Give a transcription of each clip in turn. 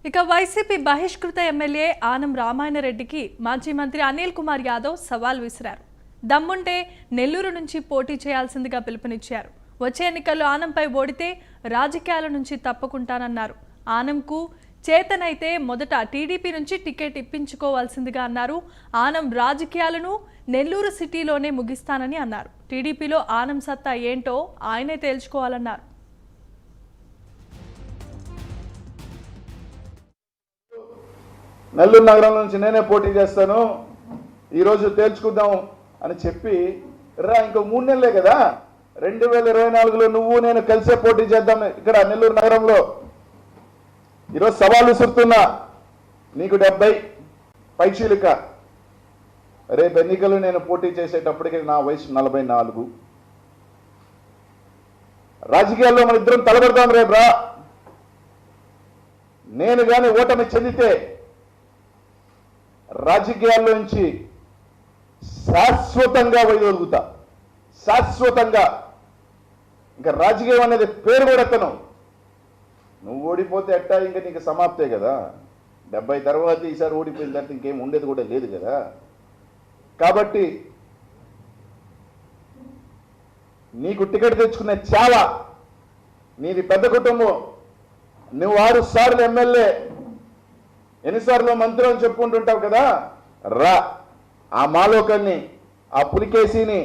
ఇక YCP బహిష్కృత MLA Anam రామాయణరెడ్డికి మాజీ మంత్రి అనిల్ కుమార్ యాదవ్ సవాల్ విసిరారు. దమ్ముంటే నెల్లూరు నుంచి పోటీ చేయాల్సిందిగా పిలుపునిచ్చారు. వచ్చే ఎన్నికల్లో ఆనంపై ఓడితే రాజకీయాల నుంచి తప్పుకుంటానన్నారు. ఆనంకు చేతనైతే మొదట టీడీపీ నుంచి టికెట్ ఇప్పించుకోవాల్సిందిగా అన్నారు. ఆనం రాజకీయాలను నెల్లూరు సిటీలోనే ముగిస్తానని అన్నారు. టీడీపీలో ఆనం సత్తా ఏంటో ఆయనే తేల్చుకోవాలన్నారు. నెల్లూరు నగరం నుంచి నేనే పోటీ చేస్తాను, ఈరోజు తేల్చుకుందాం అని చెప్పి ఇంకో 3 నెలలే కదా, 2024లో నువ్వు నేను కలిసే పోటీ చేద్దాం ఇక్కడ నెల్లూరు నగరంలో. ఈరోజు సవాలు విసురుతున్నా, నీకు 70 పైచీలిక. రేపు ఎన్నికలు నేను పోటీ చేసేటప్పటికి నా వయసు 44. రాజకీయాల్లో మన ఇద్దరం తలబడతాం రేపు రా. నేను కానీ ఓటమి చెందితే రాజకీయాల్లో నుంచి శాశ్వతంగా వైదొలుగుతా, శాశ్వతంగా. ఇంకా రాజకీయం అనేది పేరు కూడా ఎత్తను. నువ్వు ఓడిపోతే ఎట్టా ఇంకా నీకు సమాప్తే కదా. 70 తర్వాత ఈసారి ఓడిపోయిన తర్వాత ఇంకేం ఉండేది కూడా లేదు కదా. కాబట్టి నీకు టికెట్ తెచ్చుకునే చాలా, నీది పెద్ద కుటుంబం, నువ్వు 6 సార్లు ఎమ్మెల్యే, ఎన్నిసార్లు మంత్రి అని చెప్పుకుంటుంటావు కదా. రా, ఆ మాలోకల్ని, ఆ పులికేసిని,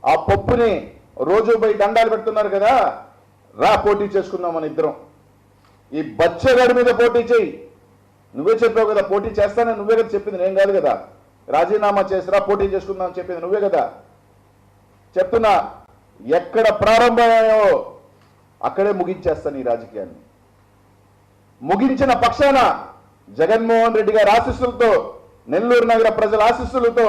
ఆ పప్పుని రోజు పోయి దండాలు పెడుతున్నారు కదా, రా పోటీ చేసుకుందాం మన ఇద్దరం. ఈ బచ్చగాడి మీద పోటీ చేయి. నువ్వే చెప్పావు కదా పోటీ చేస్తానని, నువ్వే కదా చెప్పింది, నేను కాదు కదా. రాజీనామా చేసిరా పోటీ చేసుకుందాం అని చెప్పింది నువ్వే కదా. చెప్తున్నా, ఎక్కడ ప్రారంభమయ్యో అక్కడే ముగించేస్తాను ఈ రాజకీయాన్ని. ముగించిన పక్షాన జగన్మోహన్ రెడ్డి గారి ఆశీస్సులతో, నెల్లూరు నగర ప్రజల ఆశీస్సులతో